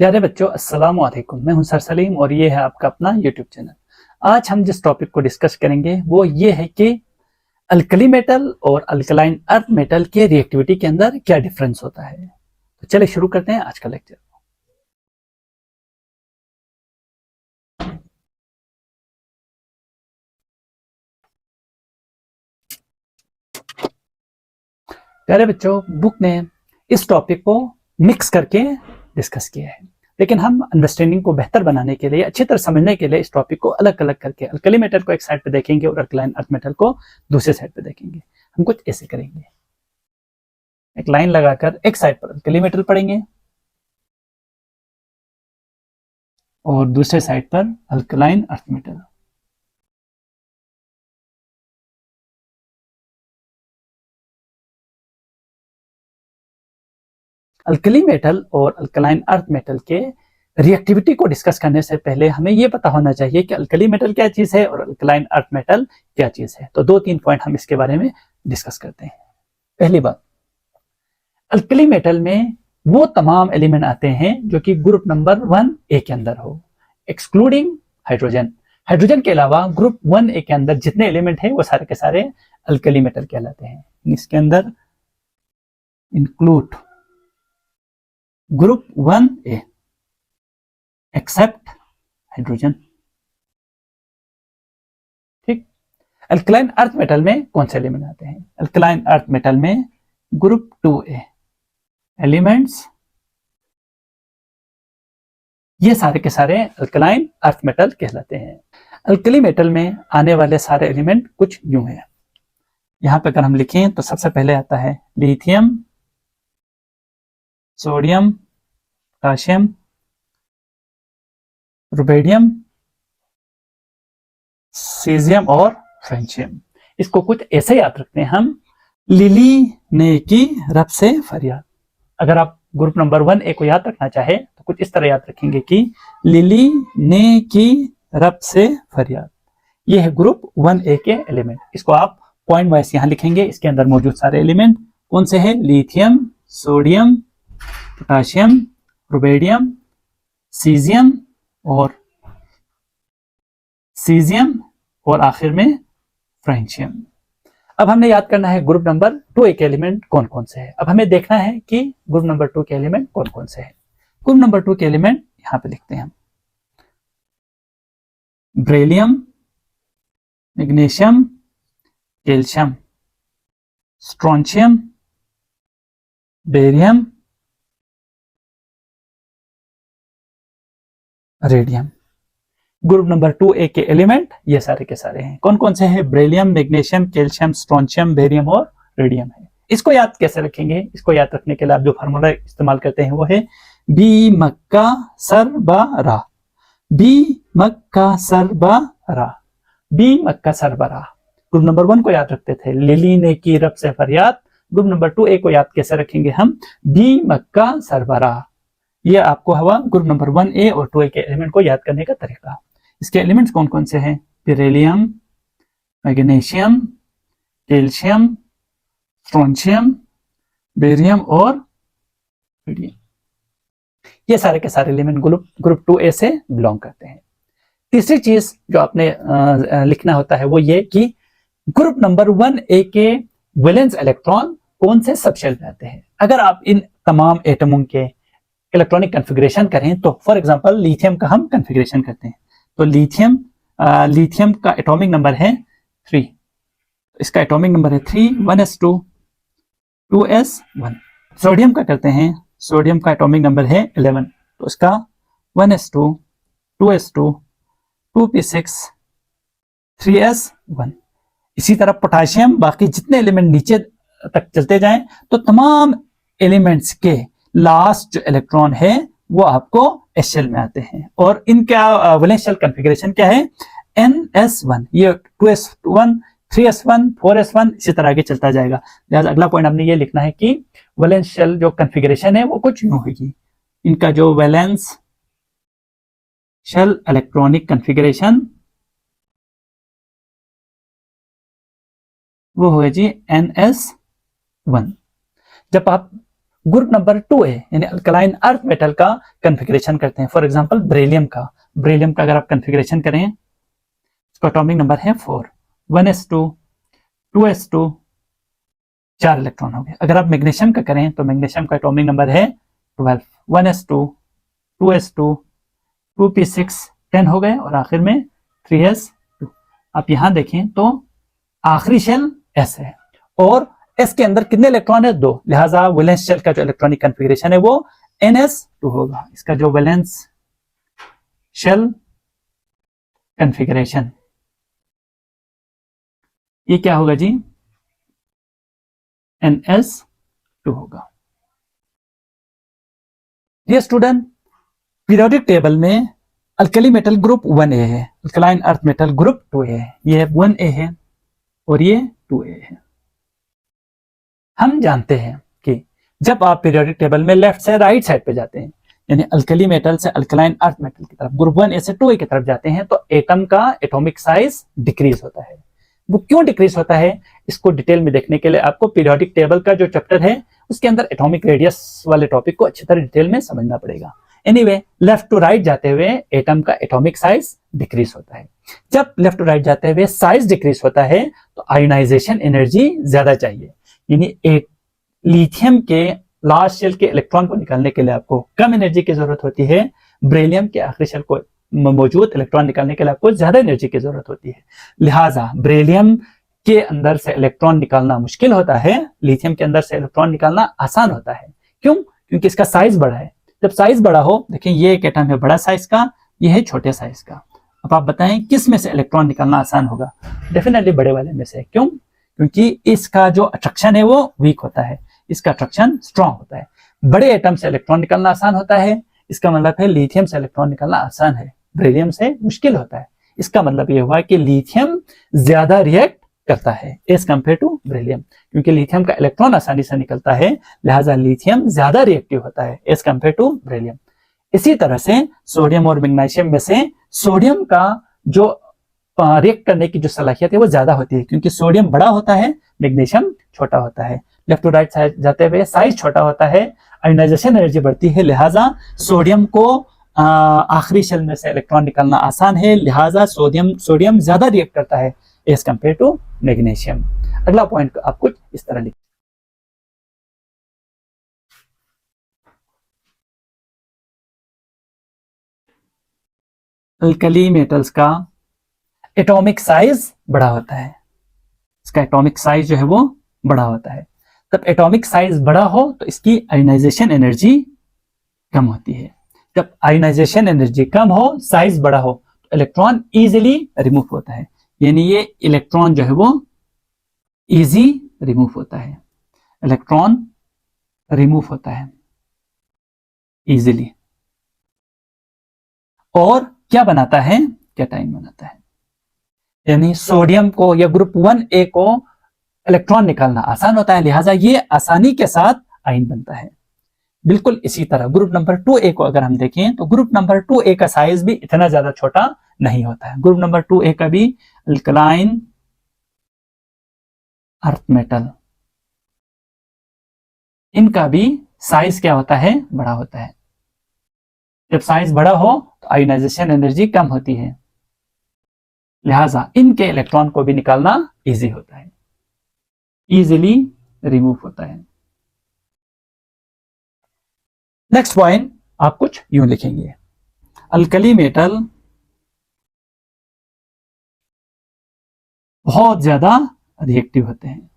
प्यारे बच्चों, अस्सलाम वालेकुम। मैं हूं सर सलीम और ये है आपका अपना यूट्यूब चैनल। आज हम जिस टॉपिक को डिस्कस करेंगे वो ये है कि अल्कली मेटल और अल्कलाइन अर्थ मेटल के रिएक्टिविटी के अंदर क्या डिफरेंस होता है। तो चलिए शुरू करते हैं आज का लेक्चर। प्यारे बच्चों, बुक ने इस टॉपिक को मिक्स करके डिस्कस किया है, लेकिन हम अंडरस्टैंडिंग को बेहतर बनाने के लिए, अच्छी तरह समझने के लिए इस टॉपिक को अलग अलग करके अल्कली मेटल को एक साइड पे देखेंगे और अल्कलाइन अर्थ मेटल को दूसरे साइड पे देखेंगे। हम कुछ ऐसे करेंगे, एक लाइन लगाकर एक साइड पर अल्कली मेटल पढ़ेंगे और दूसरे साइड पर alkaline earth metal. Alkali metal और अल्कलाइन अर्थ मेटल के रिएक्टिविटी को डिस्कस करने से पहले हमें यह पता होना चाहिए कि अल्कली मेटल क्या चीज है और अल्कलाइन अर्थ मेटल क्या चीज है। तो 2-3 पॉइंट हम इसके बारे में डिस्कस करते हैं। पहली बात, अल्कली मेटल में वो तमाम एलिमेंट आते हैं जो कि ग्रुप नंबर 1A के अंदर हो, एक्सक्लूडिंग हाइड्रोजन। हाइड्रोजन के अलावा ग्रुप 1A के अंदर जितने एलिमेंट हैं वो सारे के सारे अल्कली मेटल कहलाते हैं। इसके अंदर include group 1A except hydrogen. ठीक। अल्कलाइन अर्थ मेटल में कौन से एलिमेंट आते हैं? अल्कलाइन अर्थ मेटल में ग्रुप 2A एलिमेंट्स, ये सारे के सारे अल्कलाइन अर्थ मेटल कहलाते हैं। अल्कली मेटल में आने वाले सारे एलिमेंट कुछ यूं हैं। यहां पे अगर हम लिखें तो सबसे पहले आता है lithium, sodium, potassium, rubidium, caesium और फ्रेंचियम। इसको कुछ ऐसे याद रखते हैं हम, लिली ने की रब से फरियाद। अगर आप ग्रुप नंबर 1A को याद रखना चाहे तो कुछ इस तरह याद रखेंगे कि लिली ने की रब से फरियाद। ये है ग्रुप 1A के एलिमेंट। इसको आप पॉइंट वाइज यहां लिखेंगे। इसके अंदर मौजूद सारे एलिमेंट कौन से हैं? Lithium, sodium, potassium, rubidium, caesium और आखिर में फ्रेंचियम। अब हमने याद करना है ग्रुप नंबर 2A के एलिमेंट कौन कौन से हैं। अब हमें देखना है कि ग्रुप नंबर 2 के एलिमेंट कौन कौन से हैं। ग्रुप नंबर 2 के एलिमेंट यहां पे लिखते हैं हम, beryllium, magnesium, calcium, strontium, barium, radium. Group number 2A के एलिमेंट ये सारे के सारे हैं। कौन कौन से हैं? Beryllium, magnesium, calcium, strontium, barium और रेडियम है। इसको याद कैसे रखेंगे? इसको याद रखने के लिए आप जो फार्मूला इस्तेमाल करते हैं वो है बी मक्का सर बा रा। बी मक्का सर बा रा, बी मक्का सर बा रा। ग्रुप नंबर 1 को याद रखते थे, लिली ने की रब से फरियाद। ग्रुप नंबर 2A को याद कैसे रखेंगे हम? बी मक्का सर बा रा। ये आपको हवा ग्रुप नंबर 1A और 2A के एलिमेंट को याद करने का तरीका। इसके एलिमेंट्स कौन कौन से हैं? Beryllium, magnesium, calcium, strontium, barium और रेडियम। ये सारे के सारे एलिमेंट ग्रुप 2A से बिलोंग करते हैं। तीसरी चीज जो आपने लिखना होता है वो ये कि ग्रुप नंबर 1A के वैलेंस इलेक्ट्रॉन कौन से सबशेल में आते हैं। अगर आप इन तमाम एटमों के इलेक्ट्रॉनिक कन्फिग्रेशन करें तो फॉर एग्जांपल लिथियम का हम कन्फिग्रेशन करते हैं तो लिथियम का एटॉमिक नंबर है 3, इसका एटॉमिक नंबर है 3, 1s2, 2s1। सोडियम का करते हैं, सोडियम का एटॉमिक नंबर है 11 तो इसका 1s2, 2s2, 2p6, 3s1। इसी तरह पोटेशियम, बाकी जितने एलिमेंट नीचे तक चलते जाएं तो तमाम एलिमेंट्स के लास्ट जो इलेक्ट्रॉन है वो आपको एस शेल में आते हैं और इनका वैलेंस शेल कॉन्फ़िगरेशन क्या है? ns1। ये 2s1, 3s1, 4s1 इसी तरह आगे चलता जाएगा। लिहाजा अगला पॉइंट हमने ये लिखना है कि वैलेंस शेल जो कॉन्फ़िगरेशन है वो कुछ यूं होगी। इनका जो वैलेंस शेल इलेक्ट्रॉनिक कॉन्फ़िगरेशन वो होगा जी ns1। जब आप ग्रुप नंबर 2A यानी अल्कलाइन अर्थ मेटल का कन्फिग्रेशन करते हैं। फॉर एग्जांपल ब्रेलियम का अगर आप कन्फिग्रेशन करें, इसका एटॉमिक नंबर है 4, 1s2 2s2 4 इलेक्ट्रॉन हो गए। अगर आप मैग्नीशियम का करें तो मैग्नीशियम का एटॉमिक नंबर है 12, 1s2 2s2 2p6 10 हो गए और आखिर में 3s2। आप यहां देखें तो आखिरी शेल s है और s के अंदर कितने इलेक्ट्रॉन है? 2, लिहाजा वैलेंस शेल का जो इलेक्ट्रॉनिक कन्फिगरेशन है वो ns2 होगा। इसका जो वैलेंस शेल कन्फिगरेशन ये क्या होगा जी? ns2 होगा। ये स्टूडेंट पीरियोडिक टेबल में अल्कली मेटल ग्रुप 1A है, alkaline earth metal group 2A है। ये 1A है और ये 2A है। हम जानते हैं कि जब आप पीरियोडिक टेबल में लेफ्ट से राइट साइड पे जाते हैं, यानी अल्कली मेटल से अल्कलाइन अर्थ मेटल की तरफ, ग्रुप 1A से 2A की तरफ जाते हैं, तो एटम का एटॉमिक साइज डिक्रीज होता है। वो क्यों डिक्रीज होता है, इसको डिटेल में देखने के लिए आपको पीरियोडिक टेबल का जो चैप्टर है उसके अंदर एटॉमिक रेडियस वाले टॉपिक को अच्छी तरह डिटेल में समझना पड़ेगा। एनीवे, लेफ्ट टू राइट जाते हुए एटम का एटॉमिक साइज डिक्रीज होता है। जब लेफ्ट टू राइट जाते हुए साइज डिक्रीज होता है तो आयोनाइजेशन एनर्जी ज्यादा चाहिए, यानी एक लिथियम के लास्ट शेल के इलेक्ट्रॉन को निकालने के लिए आपको कम एनर्जी की जरूरत होती है, ब्रेलियम के आखिरी शेल को मौजूद इलेक्ट्रॉन निकालने के लिए आपको ज्यादा एनर्जी की जरूरत होती है। लिहाजा ब्रेलियम के अंदर से इलेक्ट्रॉन निकालना मुश्किल होता है, लिथियम के अंदर से इलेक्ट्रॉन निकालना आसान होता है। क्यों? क्योंकि इसका साइज बड़ा है। जब साइज बड़ा हो, देखिए ये एक एटम है बड़ा साइज का, ये है छोटे साइज का। अब आप बताएं किस में से इलेक्ट्रॉन निकालना आसान होगा? डेफिनेटली बड़े वाले में से। क्यों? क्योंकि इसका जो अट्रैक्शन है वो वीक होता है, इसका अट्रैक्शन स्ट्रांग होता है। बड़े एटम से इलेक्ट्रॉन निकालना आसान होता है, इसका मतलब है लिथियम से इलेक्ट्रॉन निकालना आसान है, ब्रेलियम से मुश्किल होता है। इसका मतलब ये हुआ कि लिथियम ज्यादा रिएक्ट करता है एज कंपेयर टू ब्रेलियम, क्योंकि लिथियम का इलेक्ट्रॉन आसानी से निकलता है, लिहाजा लिथियम ज्यादा रिएक्टिव होता है एज कंपेयर टू ब्रेलियम। इसी तरह से सोडियम और मैग्नीशियम में से सोडियम का जो रिएक्ट करने की जो सलाहियत है वो ज्यादा होती है, क्योंकि सोडियम बड़ा होता है, मैग्नीशियम छोटा होता है। लेफ्ट टू राइट साइड जाते हुए साइज छोटा होता है, आयोनाइजेशन एनर्जी बढ़ती है, लिहाजा सोडियम को आखिरी शेल में से इलेक्ट्रॉन निकालना आसान है, लिहाजा सोडियम ज्यादा रिएक्ट करता है एज कंपेयर टू मैग्नीशियम। अगला पॉइंट आप कुछ इस तरह लिखें। अल्कली मेटल्स का एटॉमिक साइज बड़ा होता है, इसका एटॉमिक साइज जो है वो बड़ा होता है। जब एटॉमिक साइज बड़ा हो तो इसकी आयोनाइजेशन एनर्जी कम होती है। जब आयोनाइजेशन एनर्जी कम हो, साइज बड़ा हो, तो इलेक्ट्रॉन इजीली रिमूव होता है, यानी ये इलेक्ट्रॉन जो है वो इजी रिमूव होता है, इलेक्ट्रॉन रिमूव होता है इजीली। और क्या बनाता है? कैटाइन बनाता है, यानी सोडियम को या ग्रुप 1A को इलेक्ट्रॉन निकालना आसान होता है, लिहाजा ये आसानी के साथ आयन बनता है। बिल्कुल इसी तरह ग्रुप नंबर 2A को अगर हम देखें तो ग्रुप नंबर 2A का साइज भी इतना ज्यादा छोटा नहीं होता है। ग्रुप नंबर 2A का भी अल्कलाइन अर्थ मेटल, इनका भी साइज क्या होता है? बड़ा होता है। जब साइज बड़ा हो तो आयोनाइजेशन एनर्जी कम होती है, लिहाजा इनके इलेक्ट्रॉन को भी निकालना इजी होता है, इजीली रिमूव होता है। नेक्स्ट पॉइंट आप कुछ यूं लिखेंगे, अल्कली मेटल बहुत ज्यादा रिएक्टिव होते हैं।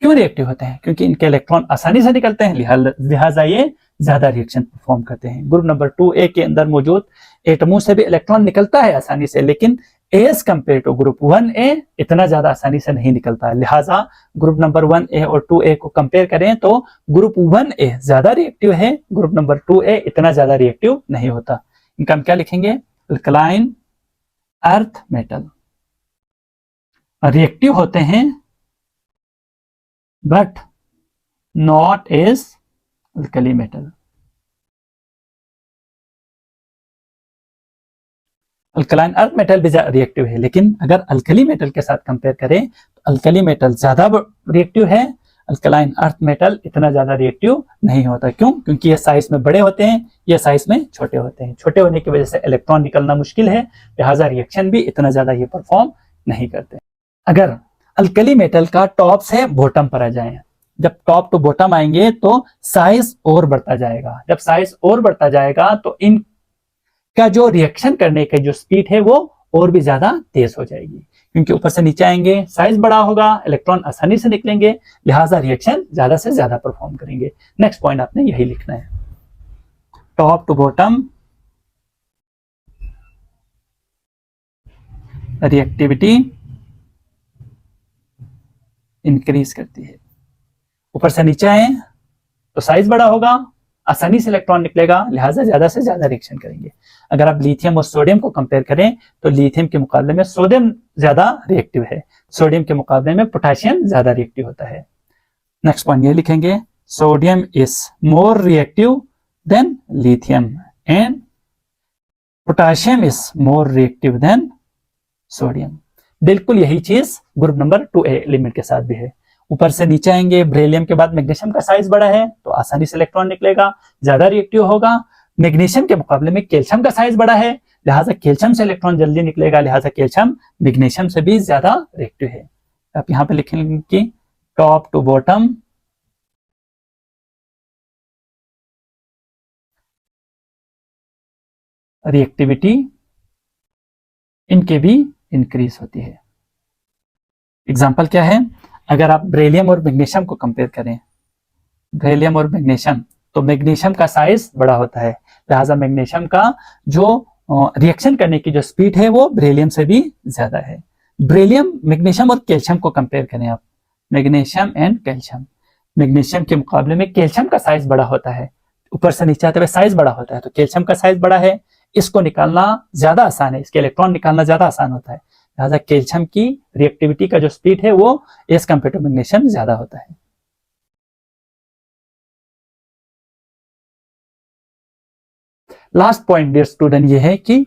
क्यों रिएक्टिव होते हैं? क्योंकि इनके इलेक्ट्रॉन आसानी से निकलते हैं, लिहाजा ये ज्यादा रिएक्शन परफॉर्म करते हैं। ग्रुप नंबर 2A के अंदर मौजूद एटमों से भी इलेक्ट्रॉन निकलता है आसानी से, लेकिन as compare to group 1A इतना ज्यादा आसानी से नहीं निकलता है। लिहाजा ग्रुप नंबर 1A और 2A को कंपेयर करें तो ग्रुप 1A ज्यादा रिएक्टिव है, ग्रुप नंबर 2A इतना ज्यादा रिएक्टिव नहीं होता। इनका हम क्या लिखेंगे? अल्कलाइन अर्थ मेटल रिएक्टिव होते हैं but not as alkali metal. Alkaline earth metal भी रिएक्टिव है, लेकिन अगर अल्कली मेटल के साथ कंपेयर करें तो अल्कली मेटल ज्यादा रिएक्टिव है अल्कलाइन अर्थ मेटल इतना ज्यादा रिएक्टिव नहीं होता। क्यों? क्योंकि ये साइज में बड़े होते हैं, ये साइज में छोटे होते हैं। छोटे होने की वजह से इलेक्ट्रॉन निकलना मुश्किल है, लिहाजा रिएक्शन भी इतना ज्यादा ये परफॉर्म नहीं करते। अगर अल्कली मेटल का टॉप से बॉटम पर आ जाए, जब टॉप टू बॉटम आएंगे तो साइज और बढ़ता जाएगा। जब साइज और बढ़ता जाएगा तो इनका जो रिएक्शन करने की जो स्पीड है वो और भी ज्यादा तेज हो जाएगी, क्योंकि ऊपर से नीचे आएंगे, साइज बड़ा होगा, इलेक्ट्रॉन आसानी से निकलेंगे, लिहाजा रिएक्शन ज्यादा से ज्यादा परफॉर्म करेंगे। नेक्स्ट पॉइंट आपने यही लिखना है, top to bottom reactivity increase करती है। ऊपर से नीचे आए तो साइज बड़ा होगा, आसानी से इलेक्ट्रॉन निकलेगा, लिहाजा ज्यादा से ज्यादा रिएक्शन करेंगे। अगर आप लिथियम और सोडियम को कंपेयर करें तो लिथियम के मुकाबले में सोडियम ज्यादा रिएक्टिव है, सोडियम के मुकाबले में पोटेशियम ज्यादा रिएक्टिव होता है। नेक्स्ट पॉइंट ये लिखेंगे, sodium is more reactive than lithium and potassium is more reactive than sodium. बिल्कुल यही चीज ग्रुप नंबर 2A एलिमेंट के साथ भी है। ऊपर से नीचे आएंगे, बेरिलियम के बाद मैग्नीशियम का साइज बड़ा है तो आसानी से इलेक्ट्रॉन निकलेगा, ज्यादा रिएक्टिव होगा। मैग्नीशियम के मुकाबले में कैल्शियम का साइज बड़ा है, लिहाजा कैल्शियम से इलेक्ट्रॉन जल्दी निकलेगा, लिहाजा कैल्शियम मैग्नीशियम से भी ज्यादा रिएक्टिव है। आप यहां पे लिखेंगे कि टॉप टू बॉटम रिएक्टिविटी इनके भी इंक्रीज होती है। एग्जाम्पल क्या है? अगर आप बेरिलियम और मैग्नीशियम को कंपेयर करें, बेरिलियम और मैग्नीशियम, तो मैग्नीशियम का साइज बड़ा होता है, लिहाजा मैग्नीशियम का जो रिएक्शन करने की जो स्पीड है वो बेरिलियम से भी ज्यादा है। बेरिलियम, मैग्नीशियम और कैल्शियम को कंपेयर करें आप, मैग्नीशियम एंड कैल्शियम, मैग्नीशियम के मुकाबले में कैल्शियम का साइज बड़ा होता है, ऊपर से नीचे आते हुए साइज बड़ा होता है, तो कैल्शियम का साइज बड़ा है, इसको निकालना ज्यादा आसान है, इसके इलेक्ट्रॉन निकालना ज्यादा आसान होता है, लिहाजा कैल्शियम की रिएक्टिविटी का जो स्पीड है वो एज कंपेयर टू मैग्नीशियम ज्यादा होता है। लास्ट पॉइंट डियर स्टूडेंट ये है कि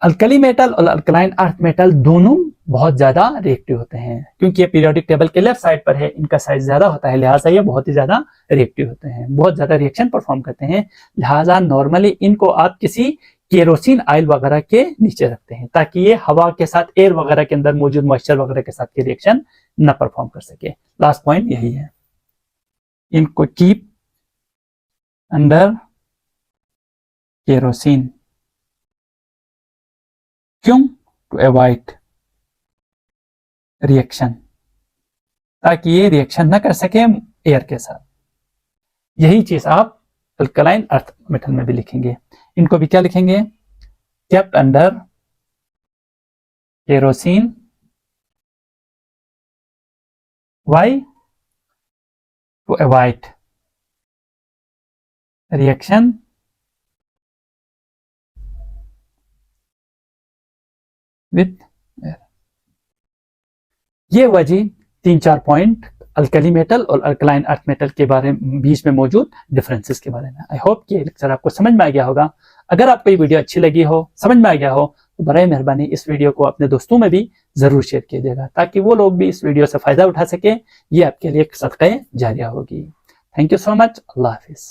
अल्कली मेटल और अल्कलाइन अर्थ मेटल दोनों बहुत ज्यादा रिएक्टिव होते हैं, क्योंकि ये पीरियोडिक टेबल के लेफ्ट साइड पर है, इनका साइज ज्यादा होता है, लिहाजा ये बहुत ही ज्यादा रिएक्टिव होते हैं, बहुत ज्यादा रिएक्शन परफॉर्म करते हैं। लिहाजा नॉर्मली इनको आप किसी केरोसिन ऑयल वगैरह के नीचे रखते हैं ताकि ये हवा के साथ, एयर वगैरह के अंदर मौजूद मॉइस्चर वगैरह के साथ के रिएक्शन न परफॉर्म कर सके। लास्ट पॉइंट यही है, इनको कीप अंडर केरोसिन। क्यों? टू अवॉइड रिएक्शन, ताकि ये रिएक्शन न कर सके एयर के साथ। यही चीज आप अल्कलाइन अर्थ मेटल में भी लिखेंगे। इनको भी क्या लिखेंगे? Kept under kerosene. Why? To avoid reaction with air. ये हुआ जी 3-4 पॉइंट अल्कली मेटल और अल्कलाइन अर्थ मेटल के बारे में, बीच में मौजूद डिफरेंसेस के बारे में। आई होप कि ये लेक्चर आपको समझ में आ गया होगा। अगर आपको ये वीडियो अच्छी लगी हो, समझ में आ गया हो, तो बराए मेहरबानी इस वीडियो को अपने दोस्तों में भी जरूर शेयर कीजिएगा ताकि वो लोग भी इस वीडियो से फायदा उठा सके। ये आपके लिए एक सदक़े जारिया होगी। Thank you so much. Allah Hafiz.